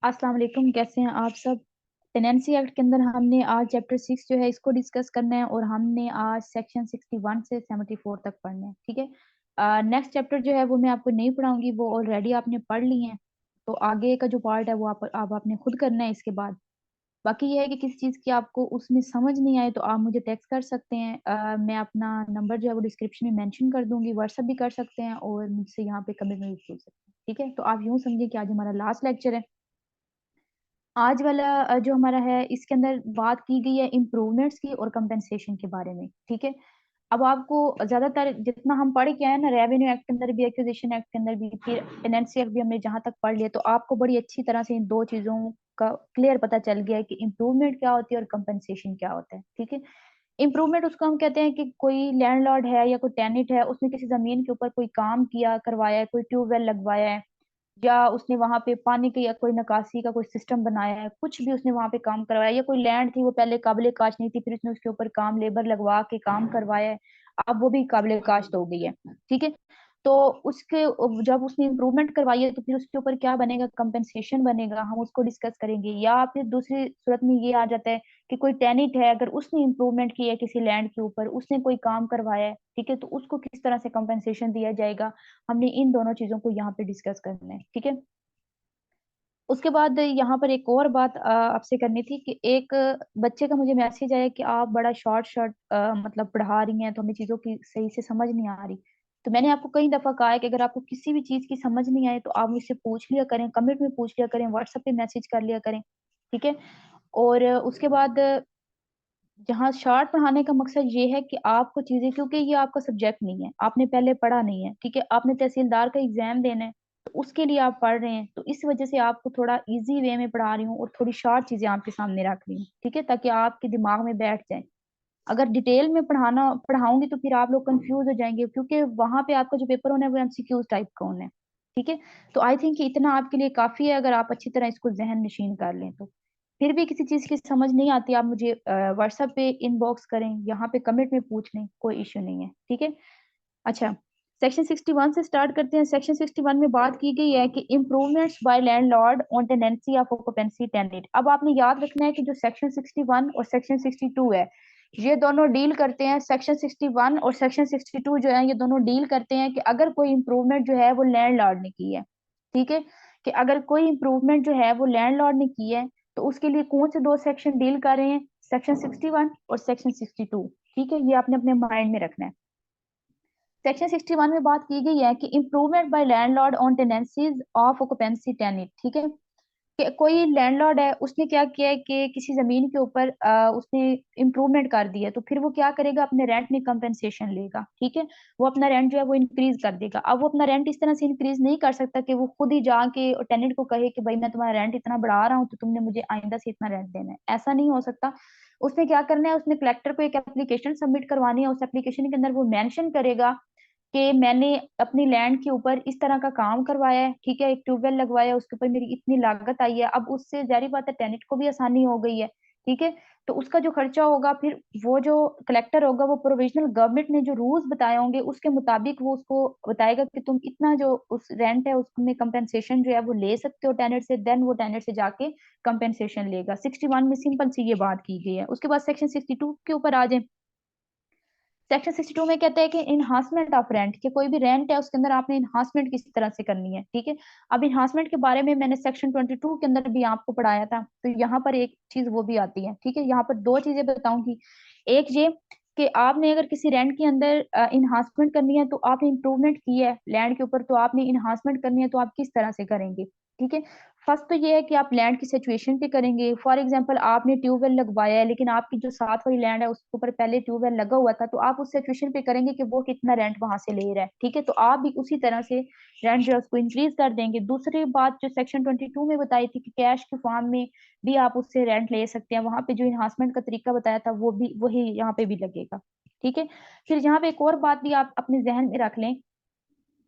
अस्सलाम वालेकुम, कैसे हैं आप सब। टेनेंसी एक्ट के अंदर हमने आज चैप्टर 6 जो है इसको डिस्कस करना है और हमने आज सेक्शन 61 से 74 तक पढ़ना है। ठीक है। नेक्स्ट चैप्टर जो है वो मैं आपको नहीं पढ़ाऊंगी, वो ऑलरेडी आपने पढ़ ली हैं। तो आगे का जो पार्ट है वो आप आपने खुद करना है इसके बाद। बाकी ये है कि किसी चीज़ की आपको उसमें समझ नहीं आए तो आप मुझे टेक्स्ट कर सकते हैं। मैं अपना नंबर जो है वो डिस्क्रिप्शन में मेंशन कर दूंगी, व्हाट्सअप भी कर सकते हैं और मुझसे यहाँ पे कमेंट में भी पूछ सकते हैं। ठीक है, तो आप यूँ समझिए कि आज हमारा लास्ट लेक्चर है। आज वाला जो हमारा है इसके अंदर बात की गई है इम्प्रूवमेंट्स की और कंपेंसेशन के बारे में। ठीक है। अब आपको ज्यादातर जितना हम पढ़ के आए ना, रेवेन्यू एक्ट के अंदर भी, एक्विजिशन एक्ट के अंदर भी, फिर टेनेंसी एक्ट भी हमने जहां तक पढ़ लिया, तो आपको बड़ी अच्छी तरह से इन दो चीजों का क्लियर पता चल गया है कि इम्प्रूवमेंट क्या होती है और कंपेंसेशन क्या होता है। ठीक है। इम्प्रूवमेंट उसको हम कहते हैं कि कोई लैंडलॉर्ड है या कोई टेनेंट है, उसने किसी जमीन के ऊपर कोई काम किया, करवाया है, कोई ट्यूबवेल लगवाया है, या उसने वहां पे पानी की या कोई निकासी का कोई सिस्टम बनाया है, कुछ भी उसने वहां पे काम करवाया, या कोई लैंड थी वो पहले काबिले काश नहीं थी, फिर उसने उसके ऊपर काम लेबर लगवा के काम करवाया है, अब वो भी काबिले काश्त हो गई है। ठीक है। तो उसके जब उसने इम्प्रूवमेंट करवाई है तो फिर उसके ऊपर क्या बनेगा, कंपेंसेशन बनेगा, हम उसको डिस्कस करेंगे। या फिर दूसरी सूरत में ये आ जाता है कि कोई टेनिट है, अगर उसने इम्प्रूवमेंट किया है किसी लैंड के ऊपर, उसने कोई काम करवाया है, ठीक है, तो उसको किस तरह से कंपेंसेशन दिया जाएगा। हमने इन दोनों चीजों को यहाँ पे डिस्कस करना है। ठीक है। उसके बाद यहाँ पर एक और बात आपसे करनी थी कि एक बच्चे का मुझे मैसेज आया कि आप बड़ा शॉर्ट शॉर्ट मतलब पढ़ा रही हैं, तो हमें चीजों की सही से समझ नहीं आ रही। तो मैंने आपको कई दफा कहा है कि अगर आपको किसी भी चीज की समझ नहीं आए तो आप मुझसे पूछ लिया करें, कमेंट में पूछ लिया करें, व्हाट्सएप पे मैसेज कर लिया करें। ठीक है। और उसके बाद जहाँ शार्ट पढ़ाने का मकसद ये है कि आपको चीजें, क्योंकि ये आपका सब्जेक्ट नहीं है, आपने पहले पढ़ा नहीं है, ठीक है, आपने तहसीलदार का एग्जाम देना है, तो उसके लिए आप पढ़ रहे हैं, तो इस वजह से आपको थोड़ा इजी वे में पढ़ा रही हूँ और थोड़ी शार्ट चीजें आपके सामने रख रही हूँ। ठीक है, ताकि आपके दिमाग में बैठ जाए। अगर डिटेल में पढ़ाना पढ़ाऊंगी तो फिर आप लोग कंफ्यूज हो जाएंगे, क्योंकि वहां पे आपका जो पेपर होना है वो एमसीक्यूज टाइप का होना है। ठीक है। तो आई थिंक इतना आपके लिए काफी है, अगर आप अच्छी तरह इसको जहन नशीन कर लें तो। फिर भी किसी चीज की समझ नहीं आती, आप मुझे व्हाट्सएप पे इनबॉक्स करें, यहाँ पे कमेंट में पूछ लें, कोई इश्यू नहीं है। ठीक है। अच्छा, सेक्शन 61 से स्टार्ट करते हैं। सेक्शन 61 में बात की गई है कि improvements by landlord on tenancy of occupancy tenant. अब आपने याद रखना है कि जो सेक्शन 61 और सेक्शन 62 है, ये दोनों डील करते हैं, सेक्शन 61 और सेक्शन 62 जो है ये दोनों डील करते हैं कि अगर कोई इम्प्रूवमेंट जो है वो लैंडलॉर्ड ने की है। ठीक है। कि अगर कोई इम्प्रूवमेंट जो है वो लैंडलॉर्ड ने की है, तो उसके लिए कौन से दो सेक्शन डील कर रहे हैं, सेक्शन 61 और सेक्शन 62। ठीक है, ये आपने अपने माइंड में रखना है। सेक्शन 61 में बात की गई है कि improvement by landlord on tenancies of occupancy tenant. ठीक है। कि कोई लैंडलॉर्ड है, उसने क्या किया है कि किसी जमीन के ऊपर उसने इम्प्रूवमेंट कर दिया, तो फिर वो क्या करेगा, अपने रेंट में कंपेंसेशन लेगा। ठीक है। वो अपना रेंट जो है वो इंक्रीज कर देगा। अब वो अपना रेंट इस तरह से इंक्रीज नहीं कर सकता कि वो खुद ही जाके टेनेंट को कहे कि भाई मैं तुम्हारा रेंट इतना बढ़ा रहा हूँ तो तुमने मुझे आइंदा से इतना रेंट देना है, ऐसा नहीं हो सकता। उसने क्या करना है, उसने कलेक्टर को एक एप्लीकेशन सबमिट करवानी है। उस एप्लीकेशन के अंदर वो मेंशन करेगा कि मैंने अपनी लैंड के ऊपर इस तरह का काम करवाया है, ठीक है, एक ट्यूबवेल लगवाया है, उसके ऊपर मेरी इतनी लागत आई है। अब उससे जारी बात है टेनेंट को भी आसानी हो गई है। ठीक है। तो उसका जो खर्चा होगा, फिर वो जो कलेक्टर होगा वो प्रोविजनल गवर्नमेंट ने जो रूल्स बताए होंगे उसके मुताबिक वो उसको बताएगा कि तुम इतना जो उस रेंट है उसमें कंपेंसेशन जो है वो ले सकते हो टेनेंट से, देन वो टेनेंट से जाके कंपेंसेशन लेगा। 61 में सिंपल सी ये बात की गई है। उसके बाद सेक्शन 62 के ऊपर आ जाए। सेक्शन 62 में कहता है कि इन्हांसमेंट ऑफ रेंट, कि कोई भी रेंट है उसके अंदर आपने इन्हांसमेंट किस तरह से करनी है। ठीक है। अब इन्हांसमेंट के बारे में मैंने सेक्शन 22 के अंदर भी आपको पढ़ाया था, तो यहाँ पर एक चीज वो भी आती है। ठीक है, यहाँ पर दो चीजें बताऊंगी। एक ये कि आपने अगर किसी रेंट के अंदर इन्हांसमेंट करनी है, तो आपने इंप्रूवमेंट की है लैंड के ऊपर, तो आपने इन्हांसमेंट करनी है तो आप किस तरह से करेंगे। ठीक है। फर्स्ट तो ये है कि आप लैंड की सिचुएशन पे करेंगे। फॉर एग्जांपल आपने ट्यूबवेल लगवाया है, लेकिन आपकी जो साथ वाली लैंड है उसके ऊपर पहले ट्यूबवेल लगा हुआ था, तो आप उस सिचुएशन पे करेंगे कि वो कितना रेंट वहां से ले रहा है। ठीक है, तो आप भी उसी तरह से रेंट जो है उसको इंक्रीज कर देंगे। दूसरी बात जो सेक्शन 22 में बताई थी कि कैश के फॉर्म में भी आप उससे रेंट ले सकते हैं, वहां पे जो इन्हांसमेंट का तरीका बताया था वो भी वही यहाँ पे भी लगेगा। ठीक है। फिर यहाँ पे एक और बात भी आप अपने जहन में रख लें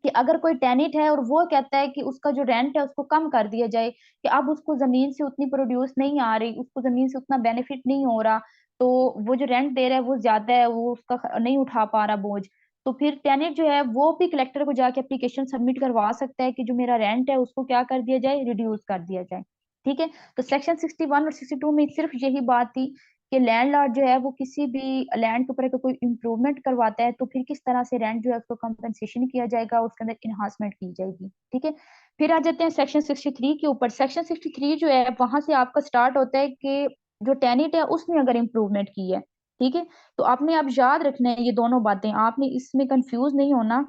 कि अगर कोई टेनिट है और वो कहता है कि उसका जो रेंट है उसको कम कर दिया जाए, कि अब उसको जमीन से उतनी प्रोड्यूस नहीं आ रही, उसको जमीन से उतना बेनिफिट नहीं हो रहा, तो वो जो रेंट दे रहा है वो ज्यादा है, वो उसका नहीं उठा पा रहा बोझ, तो फिर टेनिट जो है वो भी कलेक्टर को जाके एप्लीकेशन सबमिट करवा सकता है कि जो मेरा रेंट है उसको क्या कर दिया जाए, रिड्यूस कर दिया जाए। ठीक है। तो सेक्शन 61 और 62 में सिर्फ यही बात थी कि लैंडलॉर्ड जो है वो किसी भी लैंड के ऊपर अगर कोई इम्प्रूवमेंट करवाता है तो फिर किस तरह से रेंट जो है उसको कंपनसेशन किया जाएगा, उसके अंदर इन्हांसमेंट की जाएगी। ठीक है। फिर आ जाते हैं सेक्शन 63 के ऊपर। सेक्शन 63 जो है वहां से आपका स्टार्ट होता है कि जो टेनेंट है उसने अगर इम्प्रूवमेंट की है, ठीक है, तो आपने अब याद रखना है ये दोनों बातें, आपने इसमें कंफ्यूज नहीं होना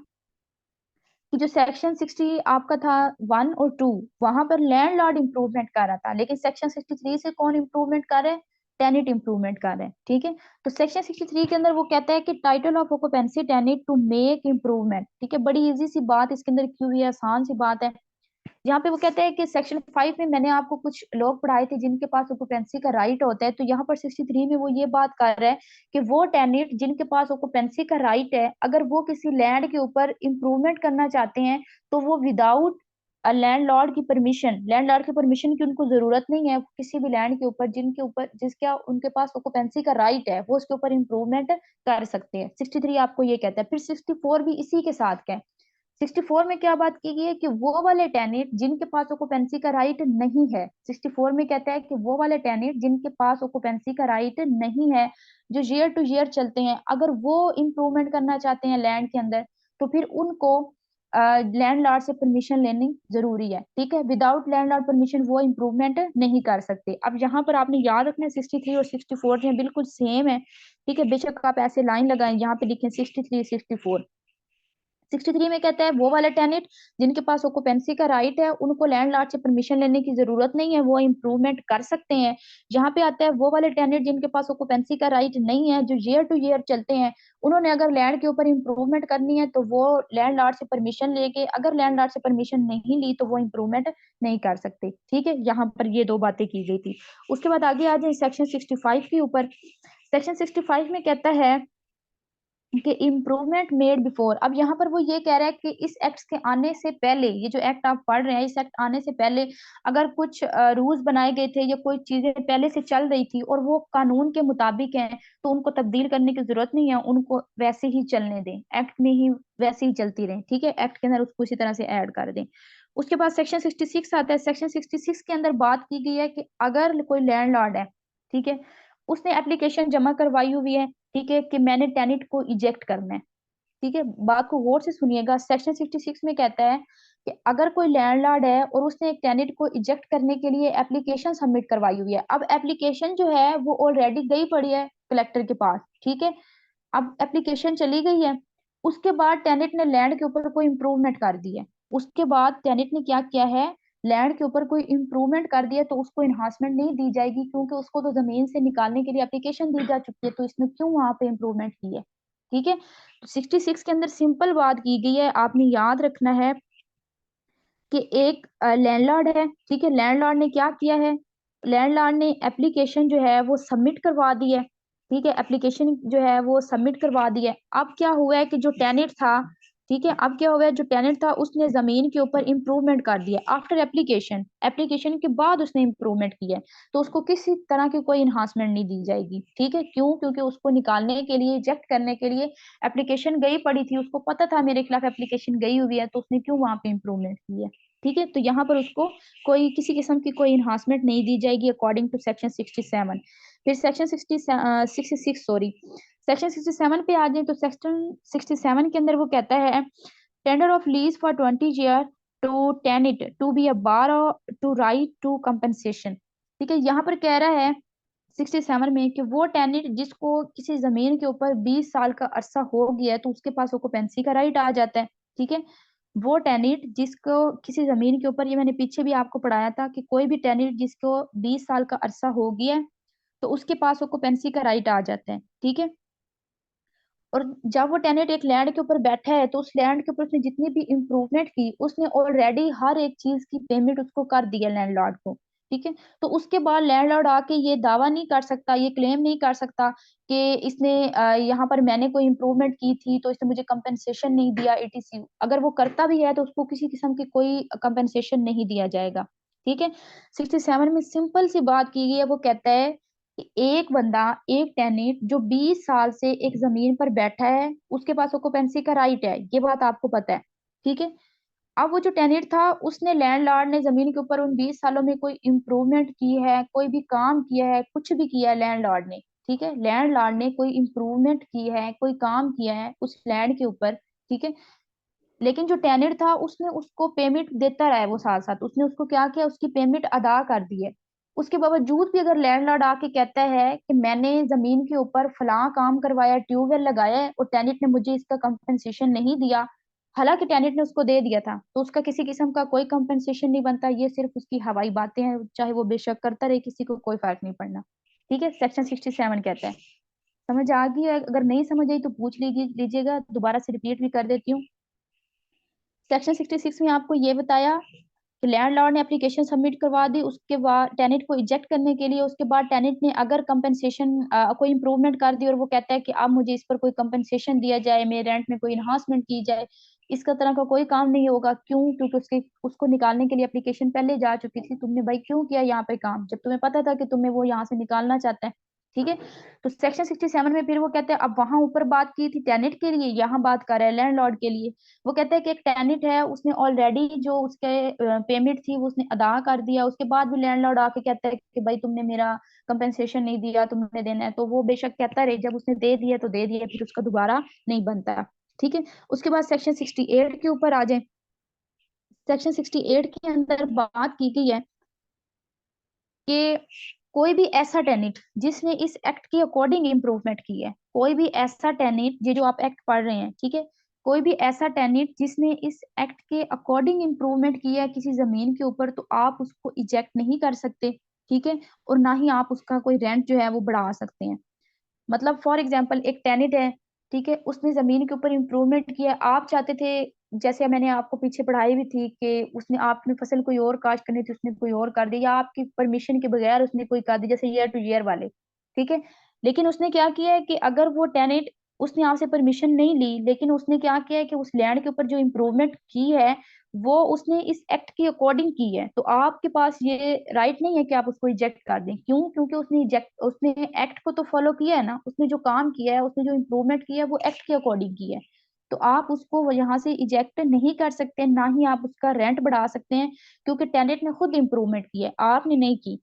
कि जो सेक्शन 60 आपका था 1 और 2, वहां पर लैंडलॉर्ड इंप्रूवमेंट कर रहा था, लेकिन सेक्शन 63 से कौन इंप्रूवमेंट कर रहा है? टेनेंट इंप्रूवमेंट कर रहे हैं। ठीक है। तो सेक्शन 63 के अंदर वो कहता है कि title of occupancy tenant to make improvement. ठीक है, बड़ी इजी सी बात इसके अंदर क्यों हुई है, आसान सी बात है। यहाँ पे वो कहते हैं कि सेक्शन 5 में मैंने आपको कुछ लोग पढ़ाए थे जिनके पास ऑक्यूपेंसी का राइट होता है, तो यहाँ पर 63 में वो ये बात कर रहा है कि वो टेनेंट जिनके पास ऑक्यूपेंसी का राइट है, अगर वो किसी लैंड के ऊपर इंप्रूवमेंट करना चाहते हैं तो वो विदाउट लैंडलॉर्ड की परमिशन, लैंडलॉर्ड की परमिशन की उनको जरूरत नहीं है, किसी भी लैंड के ऊपर जिनके ऊपर जिसका उनके पास ऑक्यूपेंसी का राइट है वो उसके ऊपर इंप्रूवमेंट कर सकते हैं। 63 आपको ये कहता है। फिर 64 भी इसी के साथ क्या है, 64 में क्या बात की गई है कि वो वाले टेनेंट जिनके पास ऑक्यूपेंसी का राइट नहीं है, 64 में कहता है कि वो वाले टेनेंट जिनके पास ऑक्यूपेंसी का राइट नहीं है, जो ईयर टू ईयर चलते हैं, अगर वो इम्प्रूवमेंट करना चाहते हैं लैंड के अंदर तो फिर उनको लैंडलॉर्ड से परमिशन लेनी जरूरी है। ठीक है, विदाउट लैंडलॉर्ड परमिशन वो इम्प्रूवमेंट नहीं कर सकते। अब यहाँ पर आपने याद रखना है 63 और 64 जो है बिल्कुल सेम है। ठीक है, बेशक आप ऐसे लाइन लगाएं, यहाँ पे लिखें 63 64। 63 में कहता है वो वाले टेनेंट जिनके पास ऑक्यूपेंसी का राइट है उनको लैंडलॉर्ड से परमिशन लेने की जरूरत नहीं है, वो इम्प्रूवमेंट कर सकते हैं। जहां पे आता है वो वाले टेनेंट जिनके पास ऑक्यूपेंसी का राइट नहीं है, जो ईयर टू ईयर चलते हैं, उन्होंने अगर लैंड के ऊपर इम्प्रूवमेंट करनी है तो वो लैंडलॉर्ड से परमिशन लेके, अगर लैंडलॉर्ड से परमिशन नहीं ली तो वो इम्प्रूवमेंट नहीं कर सकते। ठीक है, यहाँ पर ये दो बातें की गई थी। उसके बाद आगे आ जाए सेक्शन 65 के ऊपर। सेक्शन 65 में कहता है कि इम्प्रूवमेंट मेड बिफोर। अब यहाँ पर वो ये कह रहा है कि इस एक्ट के आने से पहले, ये जो एक्ट आप पढ़ रहे हैं, इस एक्ट आने से पहले अगर कुछ रूल्स बनाए गए थे या कोई चीजें पहले से चल रही थी और वो कानून के मुताबिक हैं तो उनको तब्दील करने की जरूरत नहीं है, उनको वैसे ही चलने दें, एक्ट में ही वैसे ही चलती रहे। ठीक है, एक्ट के अंदर उसको इसी तरह से ऐड कर दें। उसके बाद सेक्शन 66 आता है। सेक्शन 66 के अंदर बात की गई है कि अगर कोई लैंडलॉर्ड है, ठीक है, उसने एप्लीकेशन जमा करवाई हुई है, ठीक है, कि मैंने टेनिट को इजेक्ट करना है। ठीक है, बात को गौर से सुनिएगा। सेक्शन 66 में कहता है कि अगर कोई लैंडलॉर्ड है और उसने एक टेनिट को इजेक्ट करने के लिए एप्लीकेशन सबमिट करवाई हुई है, अब एप्लीकेशन जो है वो ऑलरेडी गई पड़ी है कलेक्टर के पास। ठीक है, अब एप्लीकेशन चली गई है, उसके बाद टेनेट ने लैंड के ऊपर कोई इंप्रूवमेंट कर दी है, उसके बाद टेनेट ने क्या किया है, लैंड के ऊपर कोई इंप्रूवमेंट कर दिया, तो उसको इन्हांसमेंट नहीं दी जाएगी क्योंकि उसको तो जमीन से निकालने के लिए एप्लीकेशन दी जा चुकी है, तो इसने क्यों वहां पे इंप्रूवमेंट की है। ठीक है, तो 66 के अंदर सिंपल बात की गई है, आपने याद रखना है कि एक लैंडलॉर्ड है, ठीक है, लैंडलॉर्ड ने क्या किया है, लैंडलॉर्ड ने एप्लीकेशन जो है वो सबमिट करवा दी है। ठीक है, एप्लीकेशन जो है वो सबमिट करवा दी है। अब क्या हुआ है कि जो टेनेंट था, ठीक है, अब क्या हुआ है, जो टेनेंट था उसने जमीन के ऊपर इंप्रूवमेंट कर दिया आफ्टर एप्लीकेशन, एप्लीकेशन के बाद उसने इंप्रूवमेंट किया है, तो उसको किसी तरह की कोई इन्हांसमेंट नहीं दी जाएगी। ठीक है, क्यों? क्योंकि उसको निकालने के लिए, रिजेक्ट करने के लिए एप्लीकेशन गई पड़ी थी, उसको पता था मेरे खिलाफ एप्लीकेशन गई हुई है, तो उसने क्यों वहां पे इंप्रूवमेंट की है। ठीक है, तो यहाँ पर उसको कोई किसी किस्म की कोई इन्हांसमेंट नहीं दी जाएगी अकॉर्डिंग टू सेक्शन 67। फिर सेक्शन 66 सॉरी, सेक्शन 67 पे आ जाए तो सेक्शन 67 के अंदर वो कहता है tender of lease for 20 year to tenant to be a bar to right to compensation. ठीक है, यहाँ पर कह रहा है 67 में कि वो टेनिट जिसको किसी जमीन के ऊपर 20 साल का अरसा हो गया है तो उसके पास ऑक्यूपेंसी का राइट आ जाता है। ठीक है, वो टेनिट जिसको किसी जमीन के ऊपर, ये मैंने पीछे भी आपको पढ़ाया था कि कोई भी टेनिट जिसको 20 साल का अरसा हो गया है तो उसके पास ऑक्यूपेंसी का राइट आ जाता है। ठीक है, और जब वो टेनेंट एक लैंड के ऊपर बैठा है तो उस लैंड के ऊपर उसने जितनी भी इम्प्रूवमेंट की, उसने ऑलरेडी हर एक चीज की पेमेंट उसको कर दी है लैंडलॉर्ड को। ठीक है, तो उसके बाद लैंडलॉर्ड आके ये दावा नहीं कर सकता, ये क्लेम नहीं कर सकता कि इसने यहाँ पर मैंने कोई इम्प्रूवमेंट की थी तो इसने मुझे कंपेंसेशन नहीं दिया, एटीसी। अगर वो करता भी है तो उसको किसी किस्म की कोई कंपेंसेशन नहीं दिया जाएगा। ठीक है, 67 में सिंपल सी बात की गई है, वो कहता है कि एक बंदा, एक टेनेंट जो 20 साल से एक जमीन पर बैठा है, उसके पास ऑक्यूपेंसी का राइट है, ये बात आपको पता है। ठीक है, अब वो जो टेनेंट था, उसने लैंडलॉर्ड ने जमीन के ऊपर उन 20 सालों में कोई इम्प्रूवमेंट की है, कोई भी काम किया है, कुछ भी किया है लैंडलॉर्ड ने, ठीक है, लैंडलॉर्ड ने कोई इम्प्रूवमेंट की है, कोई काम किया है उस लैंड के ऊपर, ठीक है। लेकिन जो टेनेंट था उसने उसको पेमेंट देता रहा है, वो साथ साथ उसने उसको क्या किया, उसकी पेमेंट अदा कर दी है। उसके बावजूद भी अगर लैंडलॉर्ड आके कहता है कि मैंने जमीन के ऊपर फलां काम करवाया, ट्यूबवेल लगाया है, और टेनेंट ने मुझे इसका कंपनसेशन नहीं दिया, हालांकि टेनेंट ने उसको दे दिया था, तो उसका किसी किस्म का कोई कंपनसेशन नहीं बनता, ये सिर्फ उसकी हवाई बातें हैं, चाहे वो बेशक करता रहे, किसी को कोई फर्क नहीं पड़ना। ठीक है, सेक्शन 67 कहता है। समझ आ गई है? अगर नहीं समझ आई तो पूछ लीजिएगा, दोबारा से रिपीट भी कर देती हूँ। सेक्शन 66 में आपको ये बताया कि लैंडलॉर्ड ने एप्लीकेशन सबमिट करवा दी, उसके बाद टेनेंट को इजेक्ट करने के लिए, उसके बाद टेनेंट ने अगर कंपनसेशन कोई इंप्रूवमेंट कर दी और वो कहता है कि अब मुझे इस पर कोई कंपनसेशन दिया जाए, मेरे रेंट में कोई इन्हांसमेंट की जाए, इसका तरह का कोई काम नहीं होगा। क्यों? क्योंकि उसके उसको निकालने के लिए एप्लीकेशन पहले जा चुकी थी। तुमने भाई क्यों किया यहाँ पे काम, जब तुम्हें पता था कि तुम्हें वो यहाँ से निकालना चाहता है। ठीक है, तो सेक्शन 67 में फिर वो कहते हैं, अब वहां ऊपर बात की थी टेनेंट के लिए, यहाँ बात कर रहे हैं लैंडलॉर्ड के लिए। वो कहता है कि एक टेनेंट है, उसने ऑलरेडी जो उसके पेमेंट थी वो उसने अदा कर दिया, उसके बाद भी लैंडलॉर्ड आके कहता है कि भाई तुमने मेरा कंपेंसेशन नहीं दिया, तुमने देना है, तो वो बेशक कहता रहे, जब उसने दे दिया तो दे दिया, फिर उसका दोबारा नहीं बनता। ठीक है, उसके बाद सेक्शन 68 के ऊपर आ जाए। सेक्शन 68 के अंदर बात की गई है कि कोई भी ऐसा टेनेंट जिसने इस एक्ट के अकॉर्डिंग इम्प्रूवमेंट की है, कोई भी ऐसा टेनेंट, ये जो आप एक्ट पढ़ रहे हैं, ठीक है, कोई भी ऐसा टेनेंट जिसने इस एक्ट के अकॉर्डिंग इम्प्रूवमेंट किया है किसी जमीन के ऊपर, तो आप उसको इजेक्ट नहीं कर सकते। ठीक है, और ना ही आप उसका कोई रेंट जो है वो बढ़ा सकते हैं। मतलब फॉर एग्जाम्पल एक टेनेंट है, ठीक है, उसने जमीन के ऊपर इम्प्रूवमेंट किया, आप चाहते थे, जैसे मैंने आपको पीछे पढ़ाई भी थी कि उसने, आपने फसल कोई और काश्त करनी थी, उसने कोई और कर दी, या आपकी परमिशन के बगैर उसने कोई कर दी, जैसे ईयर टू ईयर वाले। ठीक है, लेकिन उसने क्या किया है कि अगर वो टेनेंट, उसने आपसे परमिशन नहीं ली, लेकिन उसने क्या किया है कि उस लैंड के ऊपर जो इम्प्रूवमेंट की है वो उसने इस एक्ट के अकॉर्डिंग की है, तो आपके पास ये राइट नहीं है कि आप उसको इजेक्ट कर दें। क्यों? क्योंकि उसने एक्ट को तो फॉलो किया है ना, उसने जो काम किया है, उसने जो इम्प्रूवमेंट किया है वो एक्ट के अकॉर्डिंग की है। तो आप उसको यहाँ से इजेक्ट नहीं कर सकते, ना ही आप उसका रेंट बढ़ा सकते हैं, क्योंकि टेनेंट ने खुद इम्प्रूवमेंट की है, आपने नहीं की।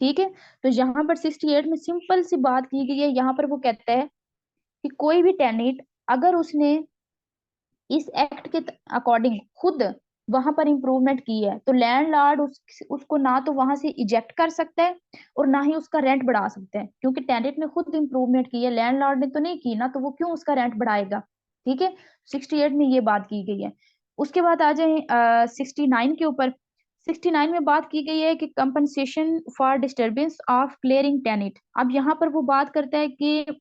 ठीक है, तो यहाँ पर 68 में सिंपल सी बात की गई है। यहाँ पर वो कहता है कि कोई भी टेनेंट अगर उसने इस एक्ट के अकॉर्डिंग खुद वहां पर इम्प्रूवमेंट की है, तो लैंडलॉर्ड उसको ना तो वहां से इजेक्ट कर सकता है और ना ही उसका रेंट बढ़ा सकता है, क्योंकि टेनेंट ने खुद इम्प्रूवमेंट की है, लैंडलॉर्ड ने तो नहीं की ना, तो वो क्यों उसका रेंट बढ़ाएगा। ठीक है, 68 में ये बात की गई है। उसके बाद आ जाए 69 के ऊपर। 69 में बात की गई है कि compensation for disturbance of clearing tenant. अब यहाँ पर वो बात करता है कि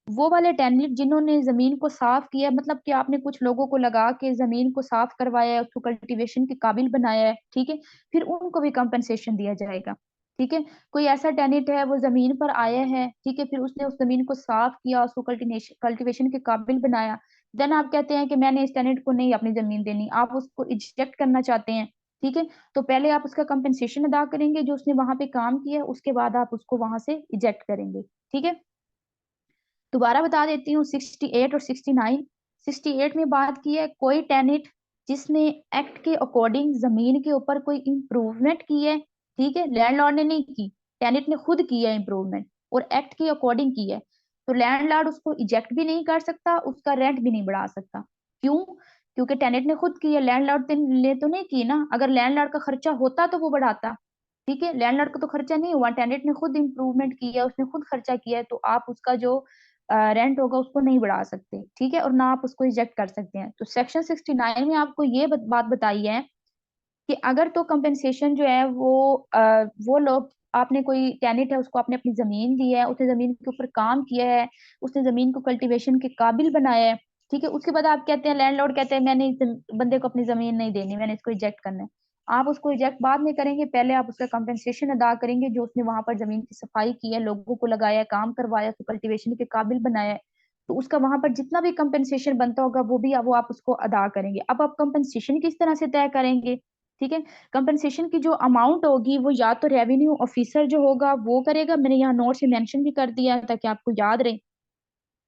वो वाले टेनेंट जिन्होंने जमीन को साफ किया, मतलब कि आपने कुछ लोगों को लगा के जमीन को साफ करवाया है, उसको कल्टीवेशन के काबिल बनाया है, ठीक है, फिर उनको भी कंपनसेशन दिया जाएगा। ठीक है, कोई ऐसा टेनेंट है, वो जमीन पर आया है, ठीक है, फिर उसने उस जमीन को साफ किया, उसको कल्टीवेशन के काबिल बनाया, देन आप कहते हैं कि मैंने इस टेनेंट को नहीं अपनी जमीन देनी, आप उसको इजेक्ट करना चाहते हैं। ठीक है, तो पहले आप उसका कंपनसेशन अदा करेंगे जो उसने वहां पे काम किया, उसके बाद आप उसको वहां से इजेक्ट करेंगे। ठीक है, दोबारा बता देती हूँ 68 और 69। 68 में बात की है कोई टेनेंट जिसने एक्ट के अकॉर्डिंग जमीन के ऊपर कोई इम्प्रूवमेंट की है, ठीक है, लैंडलॉर्ड ने नहीं की, टेनेंट ने खुद की है इम्प्रूवमेंट और एक्ट के अकॉर्डिंग की है, तो लैंडलॉर्ड उसको इजेक्ट भी नहीं कर सकता, उसका रेंट भी नहीं बढ़ा सकता। क्यों? क्योंकि टेनेंट ने खुद की है, लैंडलॉर्ड ने तो नहीं की ना। अगर लैंडलॉर्ड का खर्चा होता तो वो बढ़ाता। ठीक है, लैंडलॉर्ड का तो खर्चा नहीं हुआ, टेनेंट ने खुद इम्प्रूवमेंट किया, उसने खुद खर्चा किया है, तो आप उसका जो रेंट होगा उसको नहीं बढ़ा सकते। ठीक है, और ना आप उसको इजेक्ट कर सकते हैं। तो सेक्शन 69 में आपको ये बात बताई है कि अगर तो कंपेंसेशन जो है वो लोग, आपने कोई टेनेंट है, उसको आपने अपनी जमीन दी है, उसने जमीन के ऊपर काम किया है, उसने जमीन को कल्टीवेशन के काबिल बनाया है, ठीक है, उसके बाद आप कहते हैं, लैंडलॉर्ड कहते हैं मैंने इस बंदे को अपनी जमीन नहीं देनी, मैंने इसको इजेक्ट करना है। आप उसको इजेक्ट बाद में करेंगे, पहले आप उसका कंपेंसेशन अदा करेंगे, जो उसने वहां पर जमीन की सफाई की है, लोगों को लगाया है, काम करवाया, उसको कल्टीवेशन के काबिल बनाया है, तो उसका वहां पर जितना भी कंपेंसेशन बनता होगा वो आप उसको अदा करेंगे। अब आप कंपेंसेशन किस तरह से तय करेंगे? ठीक है, कंपनसेशन की जो अमाउंट होगी वो या तो रेवेन्यू ऑफिसर जो होगा वो करेगा, मैंने यहाँ नोट से मेंशन भी कर दिया ताकि आपको याद रहे।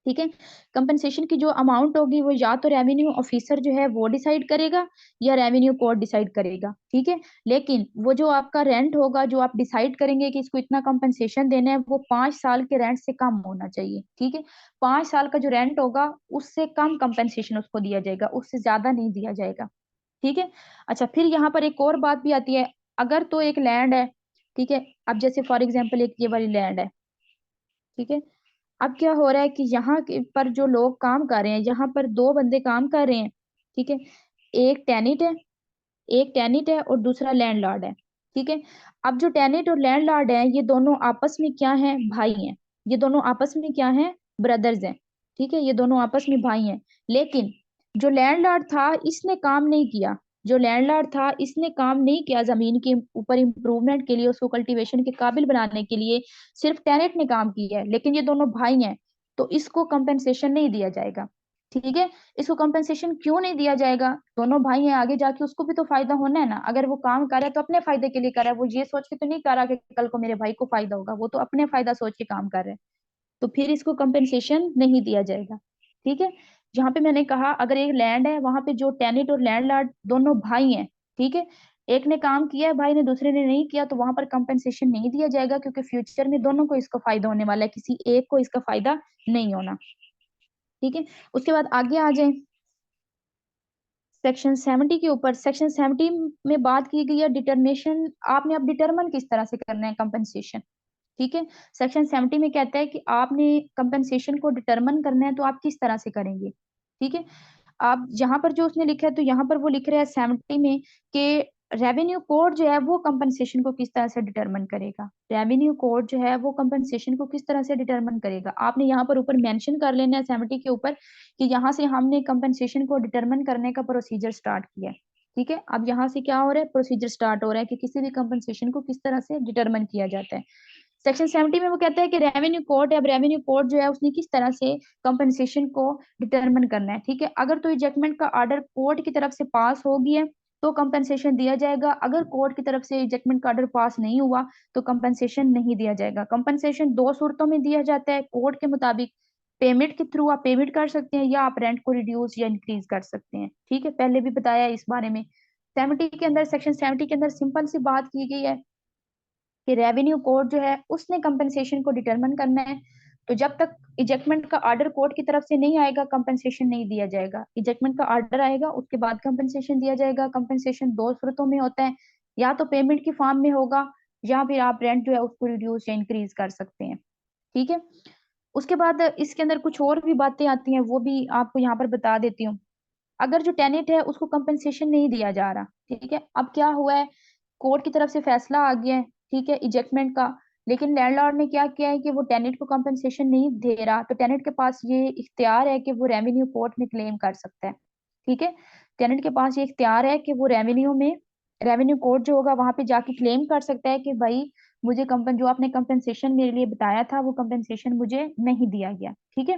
ठीक है। कंपनसेशन की जो अमाउंट होगी वो या तो रेवेन्यू ऑफिसर जो है वो डिसाइड करेगा या रेवेन्यू कोर्ट डिसाइड करेगा। ठीक है। लेकिन वो जो आपका रेंट होगा, जो आप डिसाइड करेंगे कि इसको इतना कंपनसेशन देना है, वो 5 साल के रेंट से कम होना चाहिए। ठीक है। 5 साल का जो रेंट होगा उससे कम कंपनसेशन उसको दिया जाएगा, उससे ज्यादा नहीं दिया जाएगा। ठीक है। अच्छा, फिर यहाँ पर एक और बात भी आती है। अगर तो एक लैंड है, ठीक है, अब जैसे फॉर एग्जाम्पल एक ये वाली लैंड है, ठीक है। अब क्या हो रहा है कि पर जो लोग काम कर रहे हैं, यहाँ पर दो बंदे काम कर रहे हैं। ठीक है। एक टेनिट है, एक टेनिट है और दूसरा लैंडलॉर्ड है। ठीक है। अब जो टेनिट और लैंडलॉर्ड है, ये दोनों आपस में क्या है, भाई हैं। ये दोनों आपस में क्या है, ब्रदर्स हैं। ठीक है। ये दोनों आपस में भाई हैं। लेकिन जो लैंडलॉर्ड था इसने काम नहीं किया, जो लैंडलॉर्ड था इसने काम नहीं किया जमीन के ऊपर इम्प्रूवमेंट के लिए, उसको कल्टीवेशन के काबिल बनाने के लिए। सिर्फ टेनेट ने काम किया है, लेकिन ये दोनों भाई हैं, तो इसको कंपेंसेशन नहीं दिया जाएगा। ठीक है। इसको कंपेंसेशन क्यों नहीं दिया जाएगा? दोनों भाई हैं, आगे जाके उसको भी तो फायदा होना है ना। अगर वो काम कर रहा है तो अपने फायदे के लिए कर रहा है, वो ये सोच के तो नहीं कर रहा कि कल को मेरे भाई को फायदा होगा, वो तो अपने फायदा सोच के काम कर रहे हैं। तो फिर इसको कंपेंसेशन नहीं दिया जाएगा। ठीक है। जहां पे मैंने कहा अगर एक लैंड है, वहां पे जो टेनेंट और लैंडलॉर्ड दोनों भाई हैं, ठीक है, एक ने काम किया है भाई ने, दूसरे ने नहीं किया, तो वहां पर कंपेंसेशन नहीं दिया जाएगा, क्योंकि फ्यूचर में दोनों को इसका फायदा होने वाला है, किसी एक को इसका फायदा नहीं होना। ठीक है। उसके बाद आगे आ जाए सेक्शन 70 के ऊपर। सेक्शन 70 में बात की गई है डिटर्मिनेशन, आपने अब डिटरमन किस तरह से करना है कंपनसेशन। ठीक है। सेक्शन 70 में कहता है कि आपने कंपनसेशन को डिटरमन करना है, तो आप किस तरह से करेंगे। ठीक है। आप यहाँ पर जो उसने लिखा है, तो यहाँ पर वो लिख रहा है 70 में कि रेवेन्यू कोड जो है वो कंपनसेशन को किस तरह से डिटरमन करेगा। रेवेन्यू कोड जो है वो कंपनसेशन को किस तरह से डिटरमन करेगा, आपने यहाँ पर ऊपर मेंशन कर लेना है 70 के ऊपर कि यहाँ से हमने कंपनसेशन को डिटरमन करने का प्रोसीजर स्टार्ट किया है। ठीक है। अब यहाँ से क्या हो रहा है, प्रोसीजर स्टार्ट हो रहा है कि किसी भी कंपनसेशन को किस तरह से डिटरमन किया जाता है। सेक्शन 70 में वो कहता है कि रेवेन्यू कोड है, अब रेवेन्यू कोड जो है उसने किस तरह से कंपनसेशन को डिटरमिन करना है। ठीक है। अगर तो इजेक्टमेंट का ऑर्डर कोर्ट की तरफ से पास हो गया तो कंपनसेशन दिया जाएगा, अगर कोर्ट की तरफ से इजेक्टमेंट का ऑर्डर पास नहीं हुआ तो कंपनसेशन नहीं दिया जाएगा। कंपनसेशन दो सूरतों में दिया जाता है कोर्ट के मुताबिक। पेमेंट के थ्रू आप पेमेंट कर सकते हैं, या आप रेंट को रिड्यूस या इंक्रीज कर सकते हैं। ठीक है। पहले भी बताया है इस बारे में। 70 के अंदर, सेक्शन 70 के अंदर सिंपल सी बात की गई है कि रेवेन्यू कोर्ट जो है उसने कंपनसेशन को डिटरमिन करना है। तो जब तक इजेक्टमेंट का ऑर्डर कोर्ट की तरफ से नहीं आएगा कंपनसेशन नहीं दिया जाएगा। इजेक्टमेंट का ऑर्डर आएगा उसके बाद कंपनसेशन दिया जाएगा। कंपनसेशन दो सूरतों में होता है, या तो पेमेंट की फॉर्म में होगा, या फिर आप रेंट जो है उसको रिड्यूस या इंक्रीज कर सकते हैं। ठीक है। उसके बाद इसके अंदर कुछ और भी बातें आती हैं, वो भी आपको यहाँ पर बता देती हूँ। अगर जो टेनेंट है उसको कंपनसेशन नहीं दिया जा रहा, ठीक है, अब क्या हुआ है, कोर्ट की तरफ से फैसला आ गया है, ठीक है, इजेक्टमेंट का, लेकिन लैंडलॉर्ड ने क्या किया है कि वो टेनेंट को कंपनसेशन नहीं दे रहा, तो टेनेंट के पास ये इख्तियार है कि वो रेवेन्यू कोर्ट में क्लेम कर सकता है। ठीक है। टेनेंट के पास ये इख्तियार है कि वो रेवेन्यू कोर्ट जो होगा वहां पे जाके क्लेम कर सकता है कि भाई मुझे कंपन जो आपने कंपनसेशन मेरे लिए बताया था वो कंपनसेशन मुझे नहीं दिया गया। ठीक है।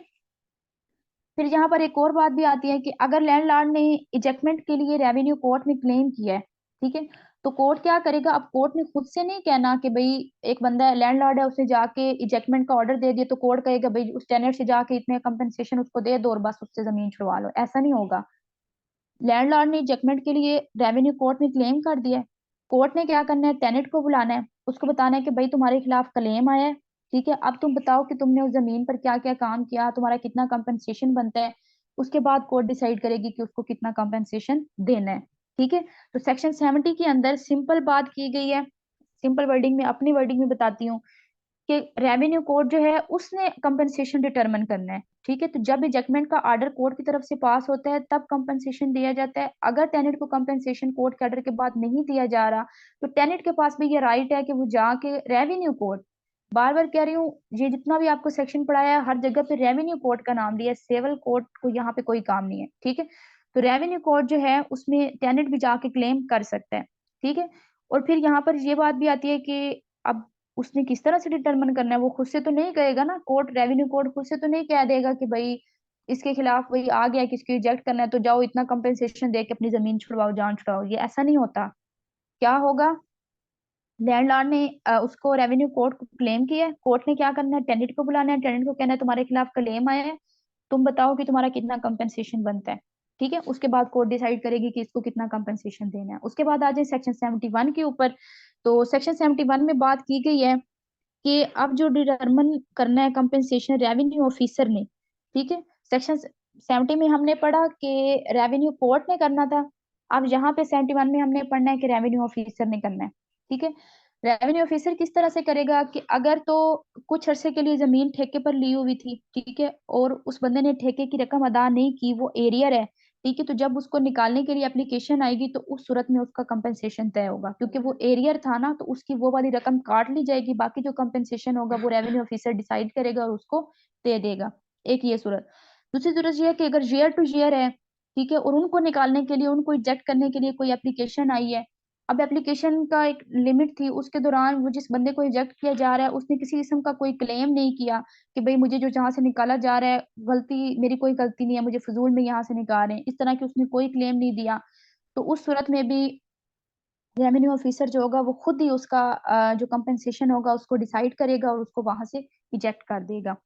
फिर यहाँ पर एक और बात भी आती है कि अगर लैंडलॉर्ड ने इजेक्टमेंट के लिए रेवेन्यू कोर्ट में क्लेम किया है, ठीक है, तो कोर्ट क्या करेगा, अब कोर्ट ने खुद से नहीं कहना कि भाई एक बंदा है लैंडलॉर्ड है उसने जाके इजेक्टमेंट का ऑर्डर दे दिया, तो कोर्ट कहेगा भाई उस टेनेंट से जाके इतने कंपनसेशन उसको दे दो और बस उससे जमीन छुड़वा लो, ऐसा नहीं होगा। लैंडलॉर्ड ने इजेक्टमेंट के लिए रेवेन्यू कोर्ट में क्लेम कर दिया है, कोर्ट ने क्या करना है, टेनेंट को बुलाना है, उसको बताना है कि भाई तुम्हारे खिलाफ क्लेम आया है। ठीक है। अब तुम बताओ कि तुमने उस जमीन पर क्या क्या काम किया, तुम्हारा कितना कंपनसेशन बनता है। उसके बाद कोर्ट डिसाइड करेगी कि उसको कितना कंपनसेशन देना है। ठीक है। तो सेक्शन 70 के अंदर सिंपल बात की गई है, सिंपल वर्डिंग में, अपनी वर्डिंग में बताती हूँ कि रेवेन्यू कोर्ट जो है उसने कंपनसेशन डिटरमिन करना है। ठीक है। तो जब इजेक्टमेंट का ऑर्डर कोर्ट की तरफ से पास होता है तब कंपनसेशन दिया जाता है। अगर टेनेंट को कंपनसेशन कोर्ट के ऑर्डर के बाद नहीं दिया जा रहा, तो टेनेंट के पास भी ये राइट है कि वो जाके रेवेन्यू कोर्ट, बार बार कह रही हूँ, ये जितना भी आपको सेक्शन पढ़ाया है हर जगह पे रेवेन्यू कोर्ट का नाम लिया है, सिविल कोर्ट को यहाँ पे कोई काम नहीं है। ठीक है। तो रेवेन्यू कोर्ट जो है उसमें टेनेंट भी जाके क्लेम कर सकता है। ठीक है। और फिर यहाँ पर ये बात भी आती है कि अब उसने किस तरह से डिटरमिन करना है, वो खुद से तो नहीं कहेगा ना, कोर्ट, रेवेन्यू कोर्ट खुद से तो नहीं कह देगा कि भाई इसके खिलाफ वही आ गया कि इसको रिजेक्ट करना है तो जाओ इतना कंपेंसेशन दे के अपनी जमीन छुड़वाओ, जान छुड़ाओ, ये ऐसा नहीं होता। क्या होगा, लैंडलॉर्ड ने उसको रेवेन्यू कोर्ट को क्लेम किया है, कोर्ट ने क्या करना है, टेनेंट को बुलाना है, टेनेंट को कहना है तुम्हारे खिलाफ क्लेम आया है, तुम बताओ कि तुम्हारा कितना कंपेंसेशन बनता है। ठीक है, उसके बाद कोर्ट डिसाइड करेगी कि इसको कितना कंपेंसेशन देना है। उसके बाद आ जाए सेक्शन 71 के ऊपर। तो सेक्शन 71 में बात की गई है कि अब जो डिटरमिन करना है कंपेंसेशन रेवेन्यू ऑफिसर ने। ठीक है, सेक्शन 70 में हमने पढ़ा कि रेवेन्यू कोर्ट ने करना था। अब यहाँ पे 71 में हमने पढ़ना है कि रेवेन्यू ऑफिसर ने करना है। ठीक है, रेवेन्यू ऑफिसर किस तरह से करेगा कि अगर तो कुछ अरसे के लिए जमीन ठेके पर ली हुई थी, ठीक है, और उस बंदे ने ठेके की रकम अदा नहीं की, वो एरियर है, ठीक है, तो जब उसको निकालने के लिए एप्लीकेशन आएगी तो उस सूरत में उसका कंपेंसेशन तय होगा, क्योंकि वो एरियर था ना, तो उसकी वो वाली रकम काट ली जाएगी, बाकी जो कंपेंसेशन होगा वो रेवेन्यू ऑफिसर डिसाइड करेगा और उसको दे देगा। एक ये सूरत। दूसरी सूरत ये है कि अगर ईयर टू ईयर है, ठीक है, और उनको निकालने के लिए, उनको इजेक्ट करने के लिए कोई एप्लीकेशन आई है। अब एप्लीकेशन का एक लिमिट थी, उसके दौरान वो जिस बंदे को इजेक्ट किया जा रहा है उसने किसी किस्म का कोई क्लेम नहीं किया कि भाई मुझे जो जहां से निकाला जा रहा है गलती, मेरी कोई गलती नहीं है, मुझे फजूल में यहाँ से निकाल रहे हैं, इस तरह की उसने कोई क्लेम नहीं दिया। तो उस सूरत में भी रेवेन्यू ऑफिसर जो होगा वो खुद ही उसका जो कंपेंसेशन होगा उसको डिसाइड करेगा और उसको वहां से इजेक्ट कर देगा।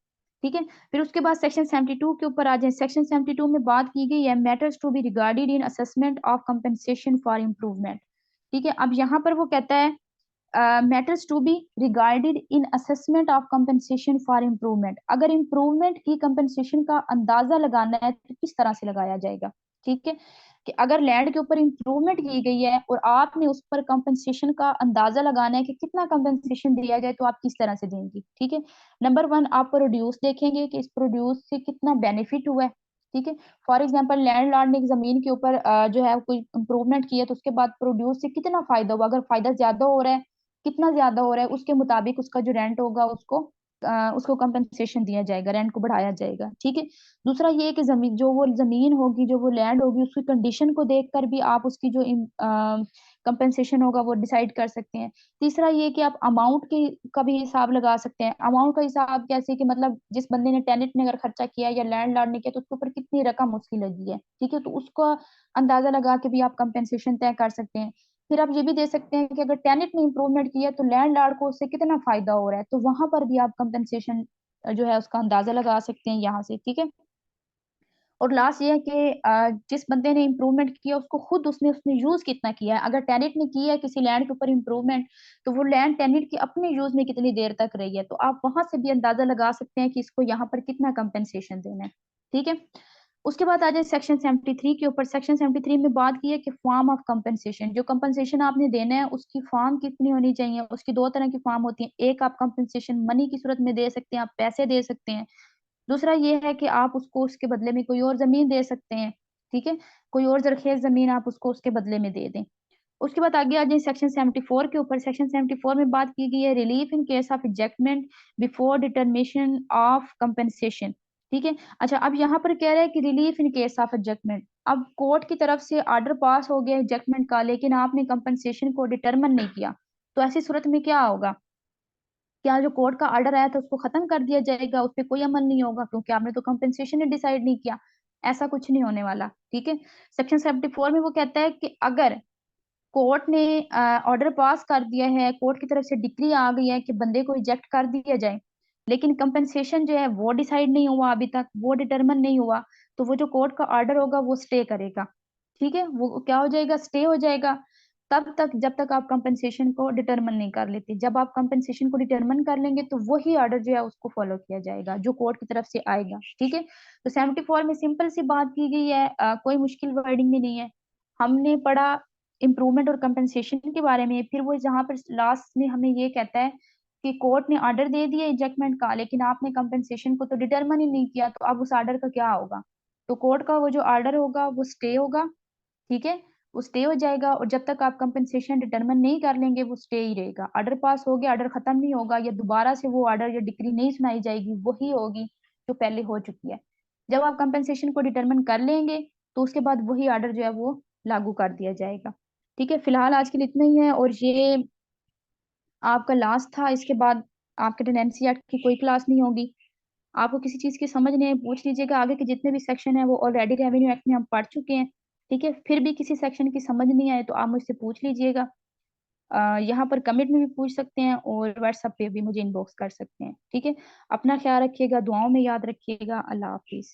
ठीक है, फिर उसके बाद सेक्शन 72 के ऊपर आ जाए। सेक्शन 72 में बात की गई है matters to be regarded in assessment of compensation for improvement. ठीक है, अब यहाँ पर वो कहता है matters to be regarded in assessment of compensation for improvement. अगर इम्प्रूवमेंट की कंपेंसेशन का अंदाजा लगाना है तो किस तरह से लगाया जाएगा। ठीक है, कि अगर लैंड के ऊपर इम्प्रूवमेंट की गई है और आपने उस पर कंपेंसेशन का अंदाजा लगाना है कि कितना कंपेंसेशन दिया जाए, तो आप किस तरह से देंगी। ठीक है, नंबर वन, आप प्रोड्यूस देखेंगे कि इस प्रोड्यूस से कितना बेनिफिट हुआ है। ठीक है, फॉर एग्जाम्पल लैंड लॉर्ड ने एक जमीन के ऊपर जो है कोई इंप्रूवमेंट किया, तो उसके बाद प्रोड्यूस से कितना फायदा हुआ। अगर फायदा ज्यादा हो रहा है, कितना ज्यादा हो रहा है, उसके मुताबिक उसका जो रेंट होगा उसको कंपेंसेशन दिया जाएगा, रेंट को बढ़ाया जाएगा। ठीक है, दूसरा ये है कि जमीन, जो वो जमीन होगी, जो वो लैंड होगी, उसकी कंडीशन को देखकर भी आप उसकी जो कंपेंसेशन होगा वो डिसाइड कर सकते हैं। तीसरा ये कि आप अमाउंट की का भी हिसाब लगा सकते हैं। अमाउंट का हिसाब कैसे, कि मतलब जिस बंदे ने, टेनेंट ने अगर खर्चा किया या लैंडलॉर्ड ने किया, तो उसके ऊपर कितनी रकम उसकी लगी है। ठीक है, तो उसका अंदाजा लगा के भी आप कंपेंसेशन तय कर सकते हैं। फिर आप ये भी दे सकते हैं कि अगर टेनेंट ने इंप्रूवमेंट किया तो लैंडलॉर्ड को उससे कितना फायदा हो रहा है, तो वहां पर भी आप कंपेंसेशन जो है उसका अंदाजा लगा सकते हैं यहाँ से। ठीक है, और लास्ट ये है कि जिस बंदे ने इम्प्रूवमेंट किया उसको खुद उसने उसने यूज कितना किया है। अगर टेनेंट ने किया है किसी लैंड के ऊपर इम्प्रूवमेंट, तो वो लैंड टेनेंट की अपने यूज में कितनी देर तक रही है, तो आप वहां से भी अंदाजा लगा सकते हैं कि इसको यहाँ पर कितना कंपेंसेशन देना है। ठीक है, उसके बाद आ जाए सेक्शन 73 के ऊपर। सेक्शन 73 में बात की है कि फॉर्म ऑफ कंपेंसेशन, जो कंपेंसेशन आपने देना है उसकी फॉर्म कितनी होनी चाहिए। उसकी दो तरह की फॉर्म होती है, एक आप कंपेंसेशन मनी की सूरत में दे सकते हैं, आप पैसे दे सकते हैं। दूसरा ये है कि आप उसको उसके बदले में कोई और जमीन दे सकते हैं। ठीक है, कोई और जरखेज जमीन आप उसको उसके बदले में दे दें। उसके बाद आगे आ जाए सेक्शन 74 के ऊपर। सेक्शन 74 में बात की गई है relief in case of ejectment before determination of compensation. ठीक है, अच्छा, अब यहाँ पर कह रहा है कि relief in case of ejectment. अब कोर्ट की तरफ से ऑर्डर पास हो गया इजेक्टमेंट का, लेकिन आपने कंपेंसेशन को डिटरमिन नहीं किया, तो ऐसी सूरत में क्या होगा। क्या जो कोर्ट का ऑर्डर आया था उसको खत्म कर दिया जाएगा, उस पर कोई अमल नहीं होगा, क्योंकि आपने तो कंपेंसेशन ही डिसाइड नहीं किया। ऐसा कुछ नहीं होने वाला। ठीक है, सेक्शन 74 में वो कहता है कि अगर कोर्ट ने ऑर्डर पास कर दिया है, कोर्ट की तरफ से डिक्री आ गई है कि बंदे को इजेक्ट कर दिया जाए, लेकिन कंपेंसेशन जो है वो डिसाइड नहीं हुआ, अभी तक वो डिटरमिन नहीं हुआ, तो वो जो कोर्ट का ऑर्डर होगा वो स्टे करेगा। ठीक है, वो क्या हो जाएगा, स्टे हो जाएगा तब तक जब तक आप कंपेंसेशन को डिटरमिन नहीं कर लेते। जब आप कंपेंसेशन को डिटरमिन कर लेंगे तो वही ऑर्डर जो है उसको फॉलो किया जाएगा जो कोर्ट की तरफ से आएगा। ठीक है, तो 74 में सिंपल सी बात की गई है, कोई मुश्किल वर्डिंग में नहीं है। हमने पढ़ा इम्प्रूवमेंट और कंपेंसेशन के बारे में, फिर वो जहां पर लास्ट में हमें ये कहता है कि कोर्ट ने ऑर्डर दे दिया इजेक्टमेंट का, लेकिन आपने कंपेंसेशन को तो डिटरमिन ही नहीं किया, तो अब उस ऑर्डर का क्या होगा। तो कोर्ट का वो जो ऑर्डर होगा वो स्टे होगा। ठीक है, वो स्टे हो जाएगा, और जब तक आप कंपेंसेशन डिटरमिन नहीं कर लेंगे वो स्टे ही रहेगा। ऑर्डर पास हो गया, ऑर्डर खत्म नहीं होगा, या दोबारा से वो ऑर्डर या डिक्री नहीं सुनाई जाएगी, वही होगी जो पहले हो चुकी है। जब आप कंपेंसेशन को डिटरमिन कर लेंगे तो उसके बाद वही ऑर्डर जो है वो लागू कर दिया जाएगा। ठीक है, फिलहाल आज के लिए इतना ही है, और ये आपका लास्ट था। इसके बाद आपके टेनेंसी एक्ट की कोई क्लास नहीं होगी। आपको किसी चीज की समझ नहीं है पूछ लीजिएगा, आगे के जितने भी सेक्शन है वो ऑलरेडी रेवेन्यू एक्ट में हम पढ़ चुके हैं। ठीक है, फिर भी किसी सेक्शन की समझ नहीं आए तो आप मुझसे पूछ लीजिएगा। यहाँ पर कमेंट में भी पूछ सकते हैं और व्हाट्सएप पे भी मुझे इनबॉक्स कर सकते हैं। ठीक है, अपना ख्याल रखिएगा, दुआओं में याद रखिएगा। अल्लाह हाफिज।